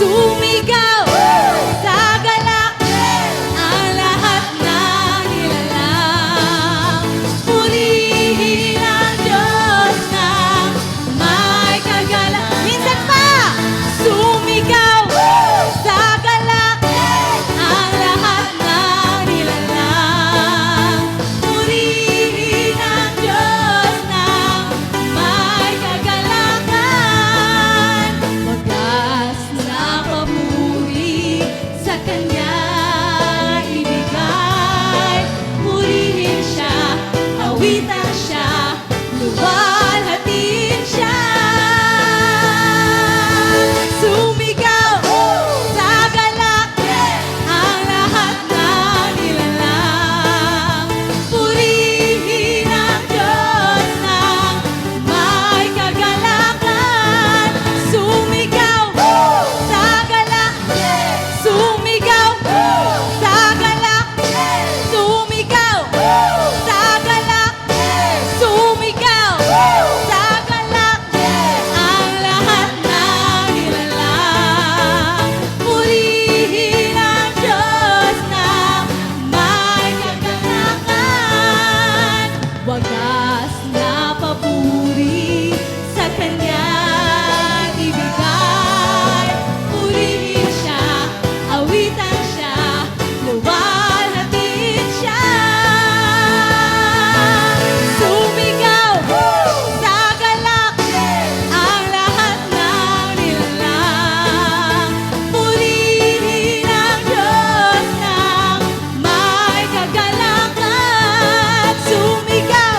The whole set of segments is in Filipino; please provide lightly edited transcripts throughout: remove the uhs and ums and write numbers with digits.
Sumigaw sa galak ang lahat ng nilalang. Purihin ang Diyos na may kagalang. Minsan pa! Sumigaw sa galak ang lahat ng nilalang. Purihin ang Diyos na may kagalakan. Wagas na papuri sa Kanya ibigay. Purihin siya, awitan siya, luwalhatin siya. Sumigaw sa galak ang lahat ng nilalang. Purihin ang Diyos na may kagalakan. Sumigaw sa galak, sumigaw sa galak, sumigaw sa galak, sumigaw sa galak ang lahat ng nilalang. Purihin ang Diyos na may kagalakan. Wagas na papuri sa Kanya ibigay. Purihin siya, awitan siya, luwalhatin siya. Sumigaw sa galak ang lahat ng nilalang. Purihin ang Diyos na may kagalakan. Sumigaw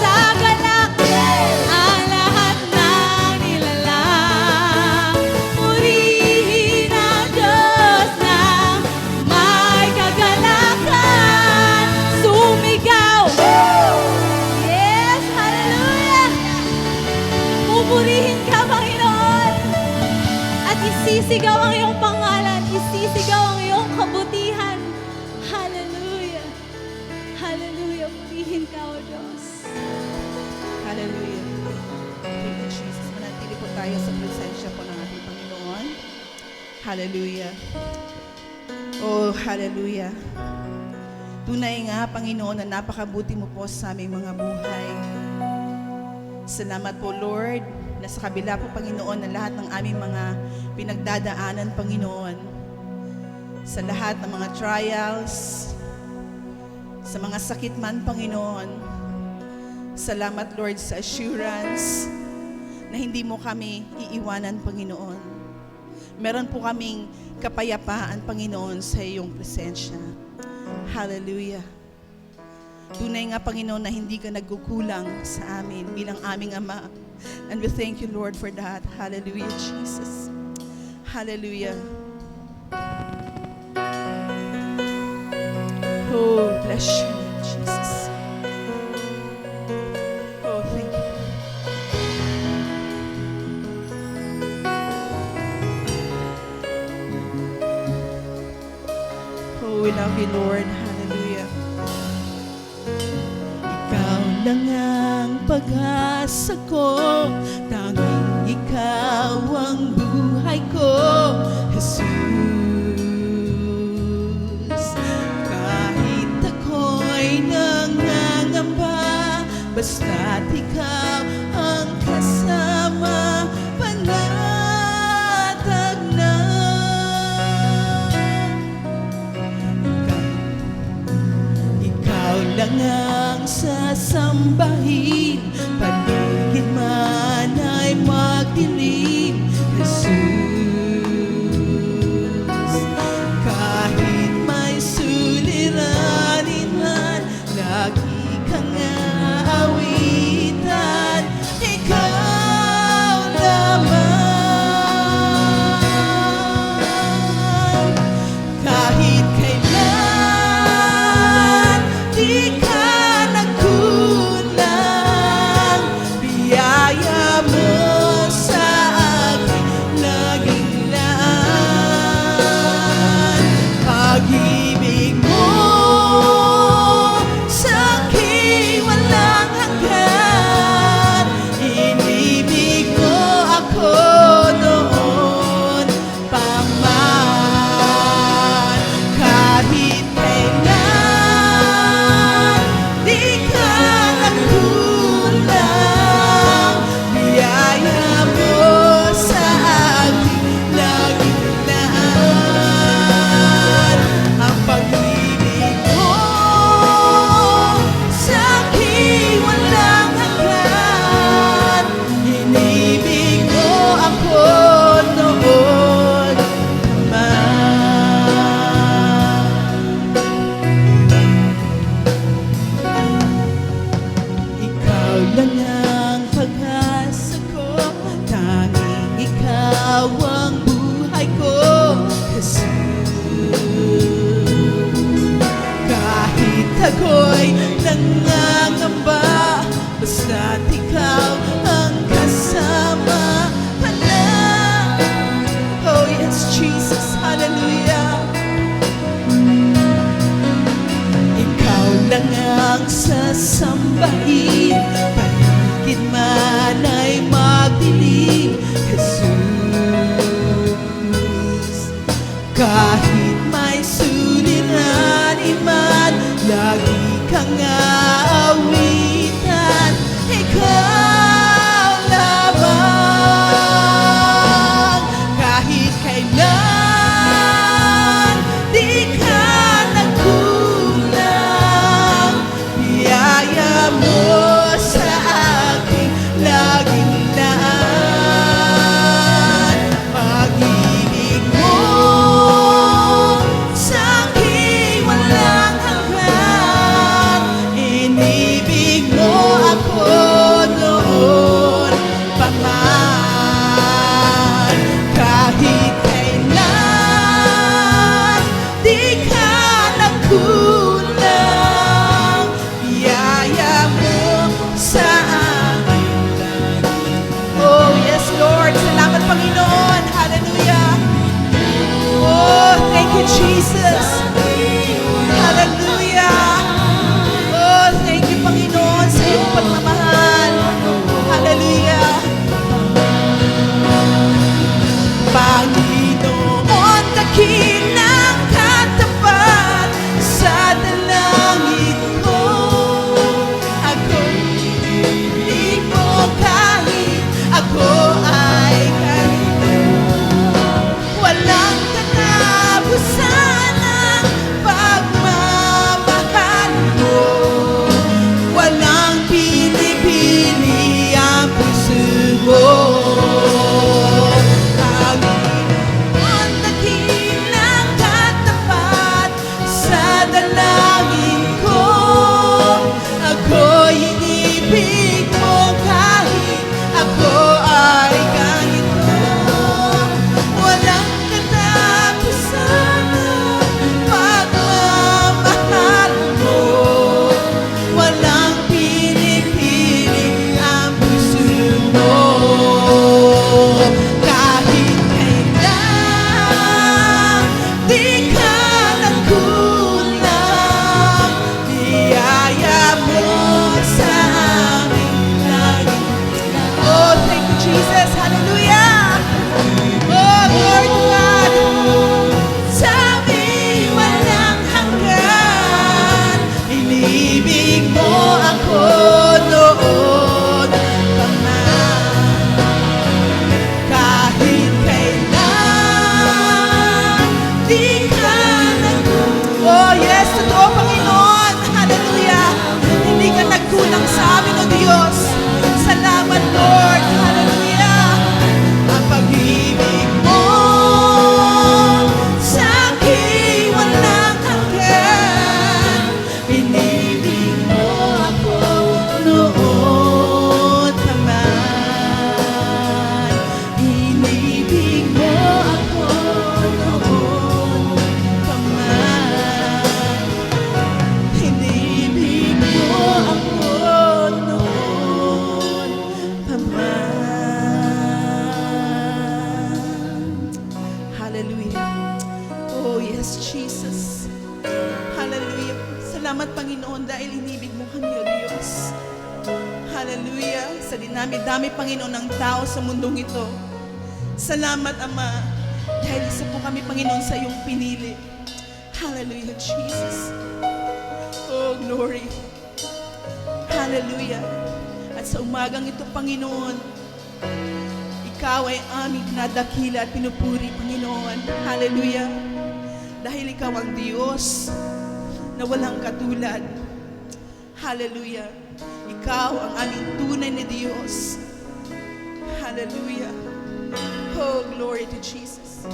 sa galak ang lahat ng nilalang. Purihin ang Diyos na may kagalakan. Sumigaw! Yes! Hallelujah! Pupurihin ka, Panginoon! At isisigaw ang iyong pangalan, isisigaw ang iyong kabutihan. Hallelujah! Hallelujah! Purihin ka, O Diyos. Hallelujah. Thank you, Jesus. Manatili po tayo sa presensya po ng ating Panginoon. Hallelujah. Oh, hallelujah. Tunay nga, Panginoon, na napakabuti mo po sa aming mga buhay. Salamat po, Lord, na sa kabila po, Panginoon, na lahat ng aming mga pinagdadaanan, Panginoon, sa lahat ng mga trials, sa mga sakit man, Panginoon, salamat, Lord, sa assurance na hindi mo kami iiwanan, Panginoon. Meron po kaming kapayapaan, Panginoon, sa iyong presensya. Hallelujah. Tunay nga, Panginoon, na hindi ka nagkukulang sa amin bilang aming Ama. And we thank you, Lord, for that. Hallelujah, Jesus. Hallelujah. Oh, bless you, Jesus. Oh, thank you. Oh, we love you, Lord. Hallelujah. Ikaw lang ang pag-asa ko, tanging ikaw ang buhay ko, Jesus. Kahit ako'y nangangamba, basta't ikaw ang kasama, panatag na. Ikaw lang ang sasambahin, paligid man ay magdilim, Jesus. Kahit may suliranin man, lagi kang aawitan, ikaw naman. Kahit kailan di ka nagkulang, ikaw ang buhay ko, Jesus. Kahit ako'y nangangamba, basta't ikaw ang kasama ka na. Oh yes, Jesus, hallelujah. Ikaw lang ang sasambahin, paligid man ay magdilim, Jesus. Kahit may suliranin man, lagi kang aawitan, ikaw lamang. Kahit kailan, di ka nagkulang, biyaya mo sa aking laging daan. Pag-ibig mo sa aking walang hanggan, inibig mo ako noon pa man. Kahit kailan, di ka nagkulang, biyaya mo sa akin lagi. Oh yes, Lord, salamat Panginoon, hallelujah. Oh, thank you, Jesus, hallelujah. Oh, thank you, Panginoon, sa iyong pagmamahal, hallelujah. Panginoon, dakilang katapat sa dalangin ko. Ako'y ibig mo kahit ako ay ganito. Walang katapusan ang pagmamahal mo. Walang pinipili ang puso mo. Panginoon, dakilang katapat sa dalangin ko. Ako'y inibig mo kahit ako ay ganito. Walang katapusan ang pagmamahal mo. Walang pinipili ang puso mo. Kahit kailan, di ka nagkulang, biyaya mo sa amin lagi. Oh, thank you, Jesus. Hallelujah. Oh, Lord God, sa amin walang hanggan, inibig mo ako noon pa man. Kahit kailan, di ka nagkulang. Oh yes, totoo Panginoon, hallelujah. Hindi ka nagkulang sa amin, O Diyos. Salamat Lord, hallelujah. Ang pag-ibig mo sa akin walang hanggan, inibig mo ako noon pa man. Inibig mo ako noon pa man. Inibig mo ako noon pa man. Hallelujah. Oh yes, Jesus. Hallelujah. Salamat Panginoon dahil inibig mo kami, O Diyos. Hallelujah. Sa dinami-dami Panginoon ng tao sa mundong ito. Salamat Ama dahil isa po kami Panginoon sa iyong pinili. Hallelujah, Jesus. Oh, glory. Hallelujah. At sa umagang ito, Panginoon, Ikaw ay aming nadakila at pinupuri, Panginoon. Hallelujah. Dahil Ikaw ang Diyos na walang katulad. Hallelujah. Ikaw ang aming tunay na Diyos. Hallelujah. Oh, glory to Jesus.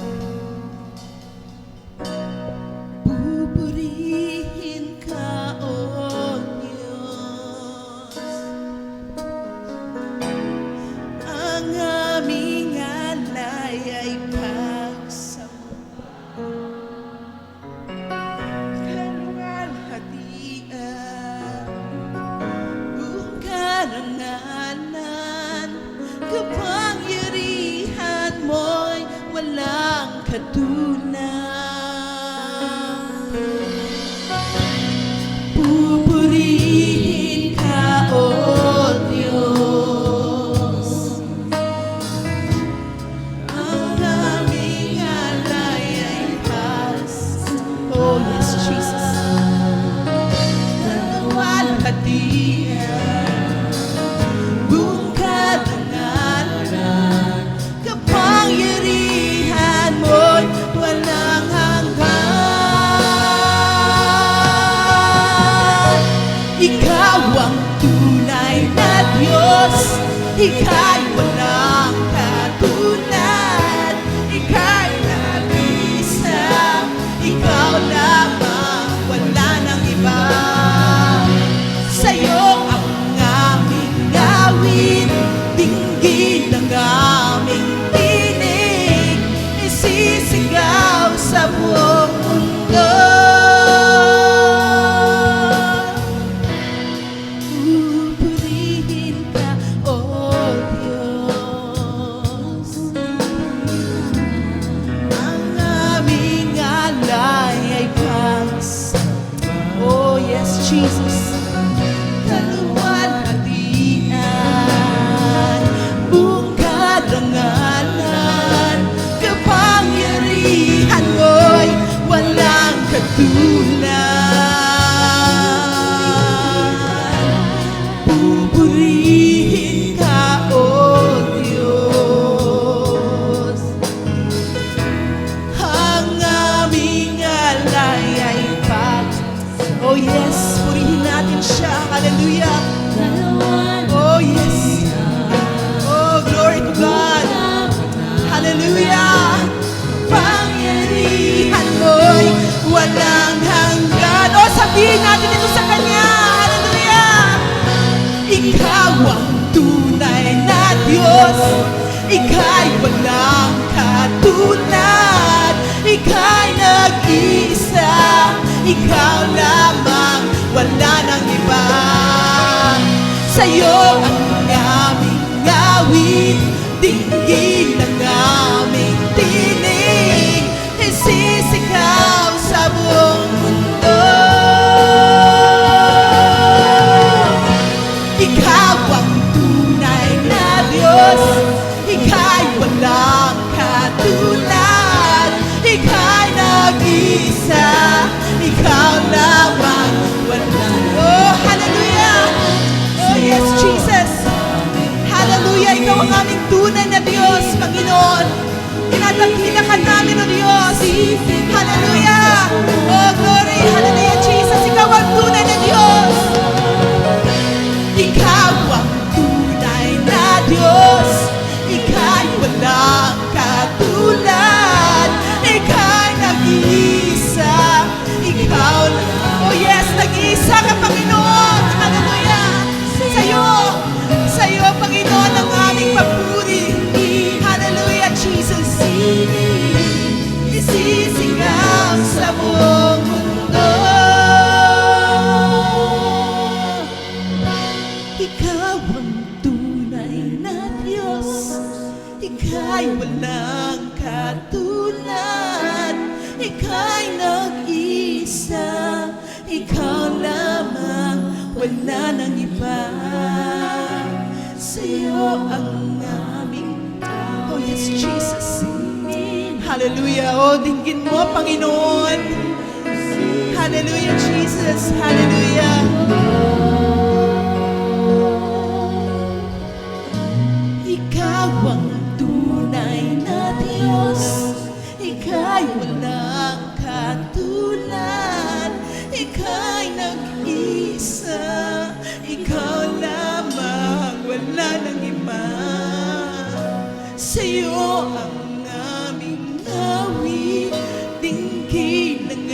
Pupurihin ka, O Diyos, ang aming alay katulad. Pupurihin ka, O Diyos. Ang aming alay ay taas. Oh yes, Jesus. Naluwalhatian, buong kadangalan, kapangyarihan mo'y walang hanggan. Ikaw ang tunay na Diyos, ika'y walang katulad, ika'y nag-isa, ikaw lamang, wala nang iba. Sa'yo ang aming gawin, dinggin ang aming tinig, isisigaw sa buong mundo. Pupurihin ka, O Diyos. Ang aming alay ay pags. Oh yes, Jesus. Kaluwalhatian, buong kadangalan, kapangyarihan mo'y walang katulad. Pupurihin ka, O Diyos. Ang aming alay ay pags. Oh yes, purihin natin siya. Hallelujah. Oh yes. Oh, glory to God. Hallelujah. Pangyarihan mo'y walang hanggan. Oh, sabihin natin ito sa Kanya. Hallelujah. Ikaw ang tunay na Diyos, ika'y walang katulad, ika'y nag-isa, ikaw lamang, wala nang iba. Sa'yo ang aming gawin, dinggin ang aming tinig, isisigaw sa buong mundo. Ikaw ang tunay na Diyos, ika'y walang katulad, ika'y nag-isa, ikaw lamang, walang. Oh, hallelujah! Oh yes, Jesus! Hallelujah! Ikaw ang aming tunay na Diyos, Panginoon. Tinatangkila ka namin, O Diyos. Hallelujah! Oh, glory! Hallelujah, Jesus! Ikaw ang tunay na Diyos. Ikaw ang tunay na Diyos, ika'y walang katulad, ika'y nag-iisa, ikaw lang. Oh yes, nag-iisa ka, Panginoon. Hallelujah! Sa'yo, Panginoon, ang aming papuri. Hallelujah, Jesus. Isisigaw sa buong mundo. Ikaw ang tunay na Diyos, ika'y walang katulad, ika'y nag-isa, ikaw lamang, wala nang iba. Sa'yo ang aming, oh yes, Jesus. Hallelujah. Oh, dinggin mo, Panginoon. Hallelujah, Jesus. Hallelujah. Ikaw ang tunay na Diyos, ika'y walang katulad, ika'y nag-isa, ikaw lamang, wala nang iba. Sa'yo ang aming awit, dinggin ang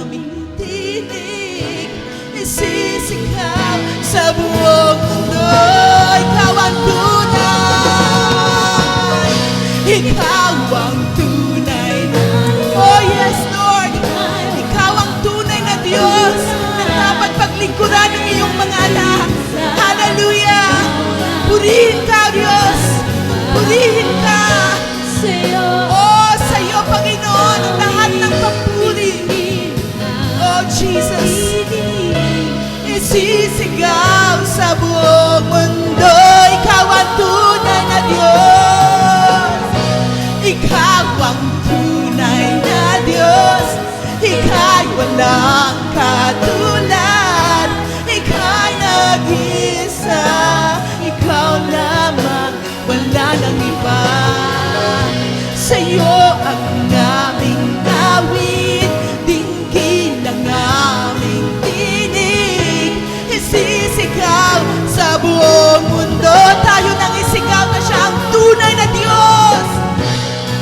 aming tinig, isisigaw sa buong mundo. Ikaw ang tunay, ikaw ang tunay na, oh yes Lord, ikaw ang tunay na Diyos na dapat paglingkuran ng iyong mga anak. Hallelujah! Purihin ka, Diyos! Purihin ka! Oh, sa'yo, Panginoon! Sa'yo ang aming awit, dinggin ang aming tinig. Isisigaw sa buong mundo, tayo nang isigaw na siya ang tunay na Diyos.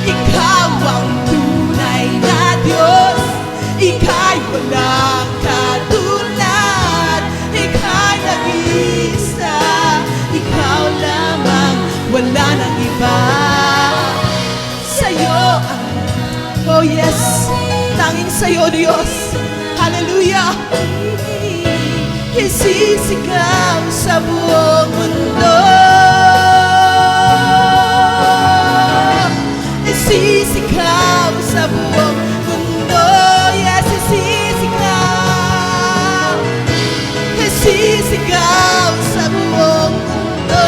Ikaw ang tunay na Diyos, ika'y walang katulad, ika'y nag-iisa, ikaw lamang, wala nang iba. Sa'yo ang, oh yes, tanging sa'yo Diyos, hallelujah. Isisigaw sa buong mundo, isisigaw sa buong mundo, yes, isisigaw, isisigaw sa buong mundo.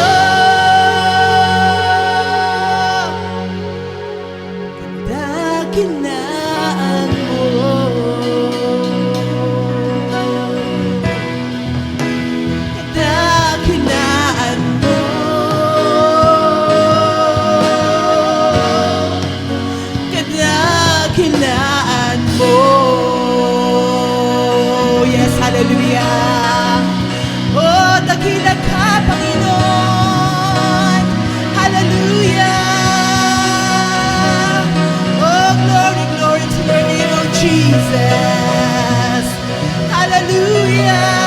Kadakilaan mo, kadakilaan mo, kadakilaan mo. Yes, hallelujah. Oh, dakila ka, Panginoon. Hallelujah. Oh, glory, glory to your name, oh Jesus. Hallelujah.